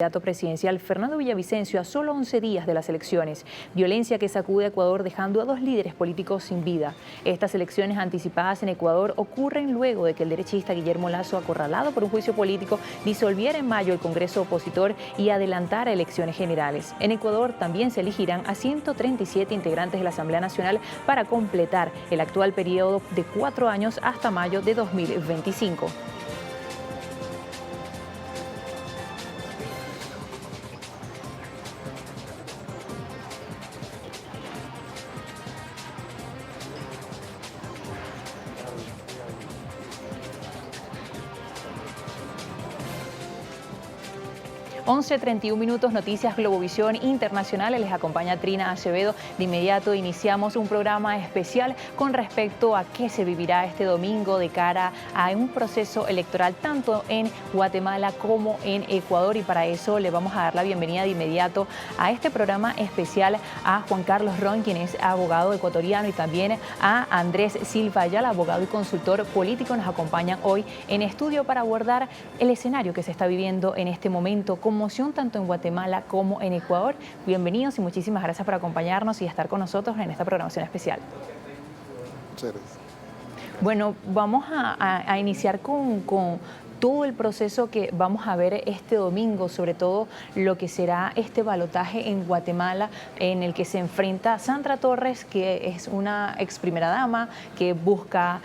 Candidato presidencial Fernando Villavicencio a solo 11 días de las elecciones. Violencia que sacude a Ecuador dejando a 2 líderes políticos sin vida. Estas elecciones anticipadas en Ecuador ocurren luego de que el derechista Guillermo Lasso, acorralado por un juicio político, disolviera en mayo el Congreso opositor y adelantara elecciones generales. En Ecuador también se elegirán a 137 integrantes de la Asamblea Nacional para completar el actual periodo de 4 años hasta mayo de 2025. (11:31), Noticias Globovisión Internacional. Les acompaña Trina Acevedo. De inmediato iniciamos un programa especial con respecto a qué se vivirá este domingo de cara a un proceso electoral tanto en Guatemala como en Ecuador, y para eso le vamos a dar la bienvenida de inmediato a este programa especial a Juan Carlos Ron, quien es abogado ecuatoriano, y también a Andrés Silva Ayala, abogado y consultor político. Nos acompañan hoy en estudio para abordar el escenario que se está viviendo en este momento, conmoción tanto en Guatemala como en Ecuador. Bienvenidos y muchísimas gracias por acompañarnos y estar con nosotros en esta programación especial. Muchas gracias. Bueno, vamos a iniciar con todo el proceso que vamos a ver este domingo, sobre todo lo que será este balotaje en Guatemala, en el que se enfrenta Sandra Torres, que es una ex primera dama que busca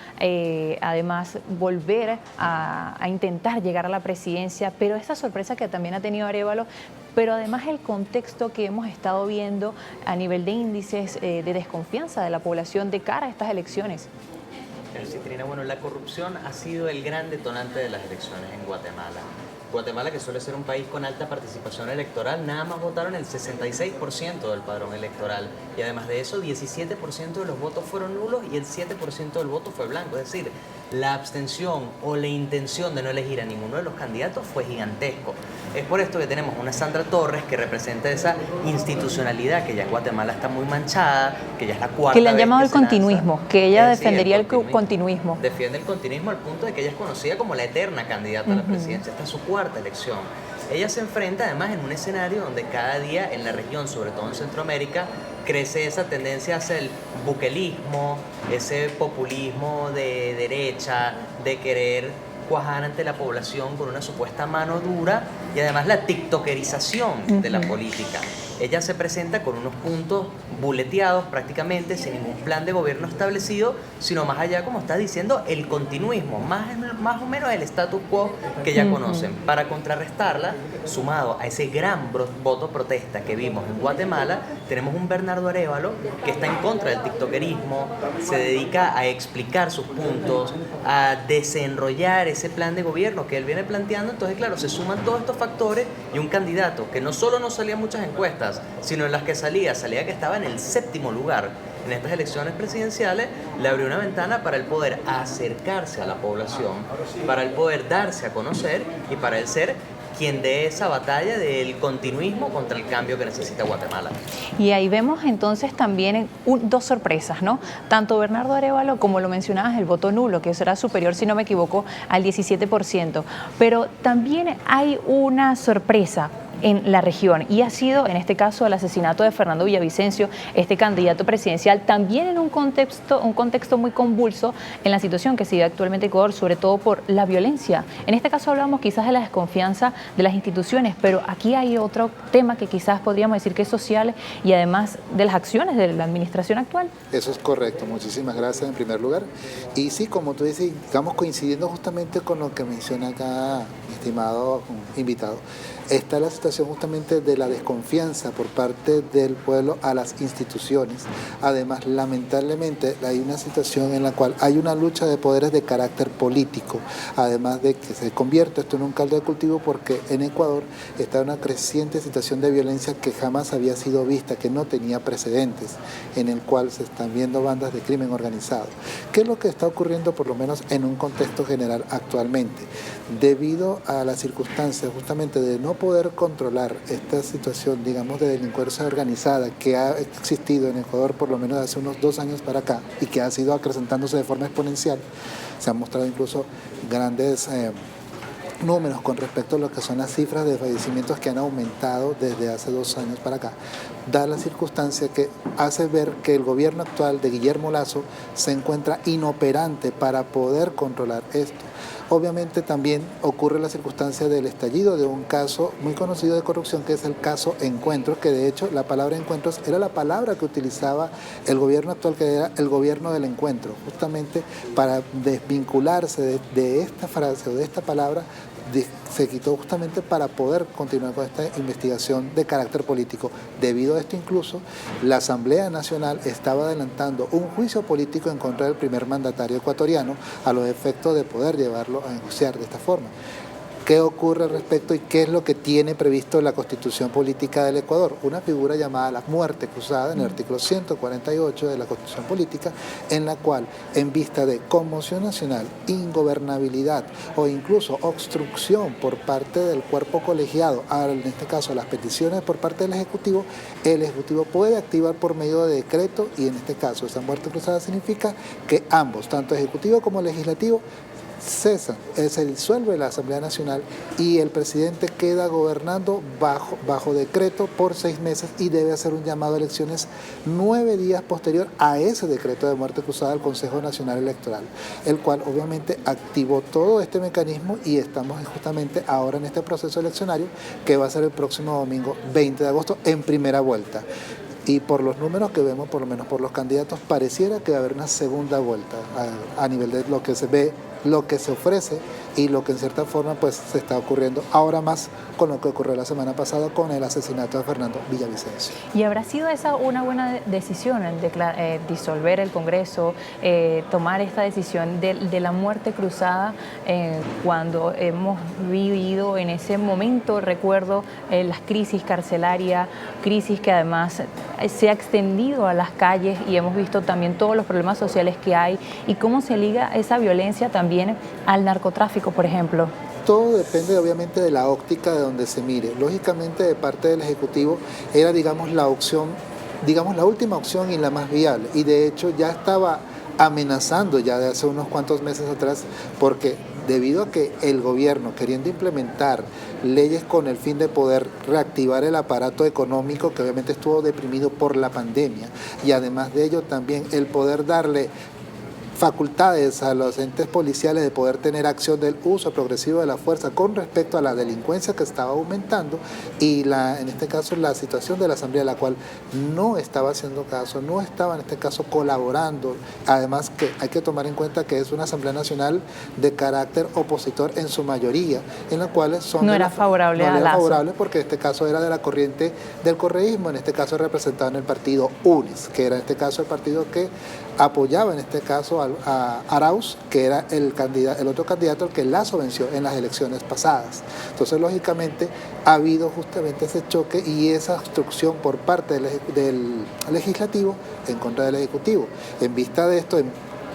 además volver a intentar llegar a la presidencia, pero esta sorpresa que también ha tenido Arévalo, pero además el contexto que hemos estado viendo a nivel de índices de desconfianza de la población de cara a estas elecciones. Citrina, bueno, la corrupción ha sido el gran detonante de las elecciones en Guatemala. Guatemala, que suele ser un país con alta participación electoral, nada más votaron el 66% del padrón electoral, y además de eso 17% de los votos fueron nulos y el 7% del voto fue blanco. Es decir, la abstención o la intención de no elegir a ninguno de los candidatos fue gigantesco. Es por esto que tenemos una Sandra Torres que representa esa institucionalidad que ya en Guatemala está muy manchada, que ya es la cuarta que le han vez llamado que el se lanza. continuismo, que ella defendería el continuismo. continuismo. Defiende el continuismo al punto de que ella es conocida como la eterna candidata a la presidencia. Esta es su cuarta elección. Ella se enfrenta además en un escenario donde cada día en la región, sobre todo en Centroamérica, crece esa tendencia hacia el buquelismo, ese populismo de derecha, de querer cuajar ante la población con una supuesta mano dura, y además la tiktokerización de la política. Ella se presenta con unos puntos buleteados prácticamente, sin ningún plan de gobierno establecido, sino más allá, como está diciendo, el continuismo, más o menos el status quo que ya conocen. Para contrarrestarla, sumado a ese gran voto protesta que vimos en Guatemala, tenemos un Bernardo Arévalo que está en contra del tiktokerismo, se dedica a explicar sus puntos, a desenrollar ese plan de gobierno que él viene planteando. Entonces, claro, se suman todos estos factores, y un candidato que no solo no salía en muchas encuestas, sino en las que salía que estaba en el 7º lugar en estas elecciones presidenciales, le abrió una ventana para el poder acercarse a la población, para el poder darse a conocer y para el ser quien dé esa batalla del continuismo contra el cambio que necesita Guatemala. Y ahí vemos entonces también dos sorpresas, ¿no? Tanto Bernardo Arévalo, como lo mencionabas, el voto nulo, que será superior, si no me equivoco, al 17%. Pero también hay una sorpresa en la región, y ha sido en este caso el asesinato de Fernando Villavicencio, este candidato presidencial, también en un contexto muy convulso en la situación que se vive actualmente en Ecuador, sobre todo por la violencia. En este caso hablamos quizás de la desconfianza de las instituciones, pero aquí hay otro tema que quizás podríamos decir que es social, y además de las acciones de la administración actual. Eso es correcto, muchísimas gracias en primer lugar. Y sí, como tú dices, estamos coincidiendo justamente con lo que menciona acá mi estimado invitado. Está la situación justamente de la desconfianza por parte del pueblo a las instituciones. Además, lamentablemente, hay una situación en la cual hay una lucha de poderes de carácter político, además de que se convierte esto en un caldo de cultivo, porque en Ecuador está una creciente situación de violencia que jamás había sido vista, que no tenía precedentes, en el cual se están viendo bandas de crimen organizado. ¿Qué es lo que está ocurriendo, por lo menos en un contexto general actualmente? Debido a las circunstancias justamente de no poder controlar esta situación, digamos, de delincuencia organizada que ha existido en Ecuador por lo menos hace unos 2 años para acá, y que ha sido acrecentándose de forma exponencial, se han mostrado incluso grandes números con respecto a lo que son las cifras de fallecimientos que han aumentado desde hace 2 años para acá, da la circunstancia que hace ver que el gobierno actual de Guillermo Lasso se encuentra inoperante para poder controlar esto. Obviamente también ocurre la circunstancia del estallido de un caso muy conocido de corrupción, que es el caso Encuentros, que de hecho la palabra Encuentros era la palabra que utilizaba el gobierno actual, que era el gobierno del encuentro, justamente para desvincularse de esta frase o de esta palabra. Se quitó justamente para poder continuar con esta investigación de carácter político. Debido a esto incluso, la Asamblea Nacional estaba adelantando un juicio político en contra del primer mandatario ecuatoriano a los efectos de poder llevarlo a enjuiciar de esta forma. ¿Qué ocurre al respecto y qué es lo que tiene previsto la Constitución Política del Ecuador? Una figura llamada la muerte cruzada en el artículo 148 de la Constitución Política, en la cual, en vista de conmoción nacional, ingobernabilidad o incluso obstrucción por parte del cuerpo colegiado, en este caso las peticiones por parte del Ejecutivo, el Ejecutivo puede activar por medio de decreto, y en este caso esa muerte cruzada significa que ambos, tanto Ejecutivo como Legislativo, cesan, se disuelve la Asamblea Nacional y el presidente queda gobernando bajo decreto por 6 meses y debe hacer un llamado a elecciones 9 días posterior a ese decreto de muerte cruzada del Consejo Nacional Electoral, el cual obviamente activó todo este mecanismo y estamos justamente ahora en este proceso eleccionario que va a ser el próximo domingo 20 de agosto en primera vuelta. Y por los números que vemos, por lo menos por los candidatos, pareciera que va a haber una segunda vuelta a nivel de lo que se ve, lo que se ofrece y lo que en cierta forma pues se está ocurriendo ahora más con lo que ocurrió la semana pasada con el asesinato de Fernando Villavicencio. ¿Y habrá sido esa una buena decisión, disolver el Congreso, tomar esta decisión de la muerte cruzada cuando hemos vivido en ese momento, recuerdo, las crisis carcelarias, crisis que además se ha extendido a las calles y hemos visto también todos los problemas sociales que hay y cómo se liga esa violencia también al narcotráfico, por ejemplo? Todo depende obviamente de la óptica de donde se mire. Lógicamente de parte del Ejecutivo era la opción, la última opción y la más viable, y de hecho ya estaba amenazando ya de hace unos cuantos meses atrás, porque debido a que el gobierno, queriendo implementar leyes con el fin de poder reactivar el aparato económico que obviamente estuvo deprimido por la pandemia, y además de ello también el poder darle facultades a los entes policiales de poder tener acción del uso progresivo de la fuerza con respecto a la delincuencia que estaba aumentando, y en este caso la situación de la Asamblea, la cual no estaba haciendo caso, no estaba en este caso colaborando. Además que hay que tomar en cuenta que es una Asamblea Nacional de carácter opositor en su mayoría, en la cual no era favorable a Lasso, porque en este caso era de la corriente del correísmo, en este caso representado en el partido UNES, que era en este caso el partido que apoyaba en este caso a Arauz, que era el otro candidato al que Lasso venció en las elecciones pasadas. Entonces, lógicamente, ha habido justamente ese choque y esa obstrucción por parte del Legislativo en contra del Ejecutivo. En vista de esto,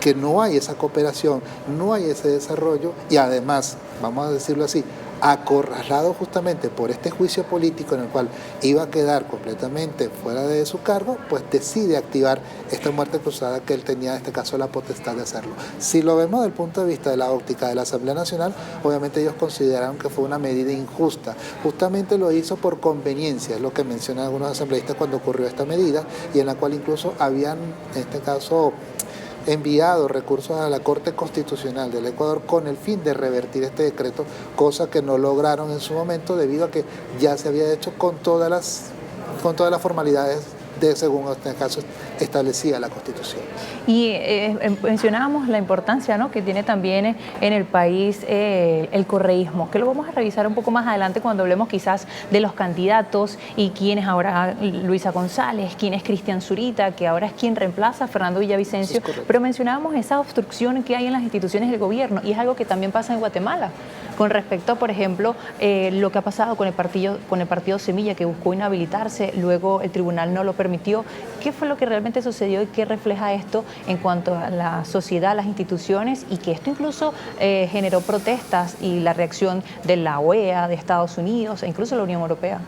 que no hay esa cooperación, no hay ese desarrollo y además, vamos a decirlo así, acorralado justamente por este juicio político en el cual iba a quedar completamente fuera de su cargo, pues decide activar esta muerte cruzada que él tenía en este caso la potestad de hacerlo. Si lo vemos desde el punto de vista de la óptica de la Asamblea Nacional, obviamente ellos consideraron que fue una medida injusta. Justamente lo hizo por conveniencia, es lo que mencionan algunos asambleístas cuando ocurrió esta medida, y en la cual incluso habían en este caso enviado recursos a la Corte Constitucional del Ecuador con el fin de revertir este decreto, cosa que no lograron en su momento debido a que ya se había hecho con todas las formalidades según en este caso establecía la Constitución. Y mencionábamos la importancia, ¿no?, que tiene también en el país el correísmo, que lo vamos a revisar un poco más adelante cuando hablemos quizás de los candidatos y quién es ahora Luisa González, quién es Cristian Zurita, que ahora es quien reemplaza a Fernando Villavicencio, pero mencionábamos esa obstrucción que hay en las instituciones del gobierno y es algo que también pasa en Guatemala. Con respecto, por ejemplo, lo que ha pasado con el partido Semilla, que buscó inhabilitarse, luego el tribunal no lo permitió. ¿Qué fue lo que realmente sucedió y qué refleja esto en cuanto a la sociedad, las instituciones, y que esto incluso generó protestas y la reacción de la OEA, de Estados Unidos e incluso la Unión Europea?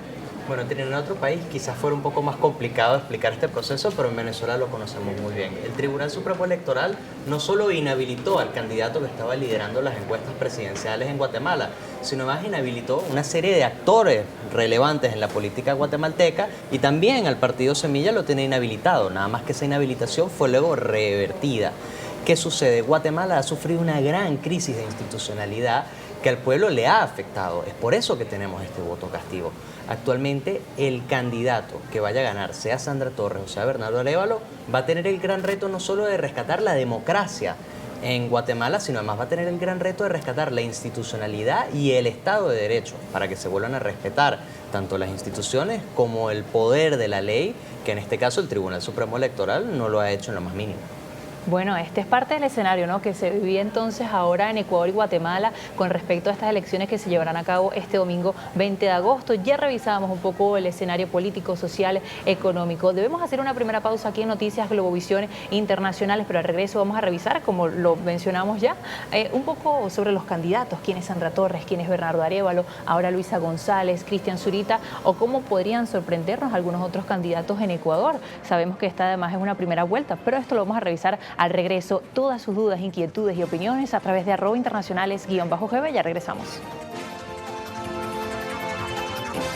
Bueno, en otro país quizás fuera un poco más complicado explicar este proceso, pero en Venezuela lo conocemos muy bien. El Tribunal Supremo Electoral no solo inhabilitó al candidato que estaba liderando las encuestas presidenciales en Guatemala, sino más inhabilitó una serie de actores relevantes en la política guatemalteca, y también al partido Semilla lo tiene inhabilitado, nada más que esa inhabilitación fue luego revertida. ¿Qué sucede? Guatemala ha sufrido una gran crisis de institucionalidad que al pueblo le ha afectado. Es por eso que tenemos este voto castigo. Actualmente, el candidato que vaya a ganar, sea Sandra Torres o sea Bernardo Arévalo, va a tener el gran reto no solo de rescatar la democracia en Guatemala, sino además va a tener el gran reto de rescatar la institucionalidad y el Estado de Derecho, para que se vuelvan a respetar tanto las instituciones como el poder de la ley, que en este caso el Tribunal Supremo Electoral no lo ha hecho en lo más mínimo. Bueno, este es parte del escenario, ¿no?, que se vivía entonces ahora en Ecuador y Guatemala con respecto a estas elecciones que se llevarán a cabo este domingo 20 de agosto. Ya revisábamos un poco el escenario político, social, económico. Debemos hacer una primera pausa aquí en Noticias Globovisión Internacionales, pero al regreso vamos a revisar, como lo mencionamos ya, un poco sobre los candidatos, quién es Sandra Torres, quién es Bernardo Arévalo, ahora Luisa González, Cristian Zurita, o cómo podrían sorprendernos algunos otros candidatos en Ecuador. Sabemos que esta además es una primera vuelta, pero esto lo vamos a revisar al regreso. Todas sus dudas, inquietudes y opiniones a través de @internacionales_GB. Ya regresamos.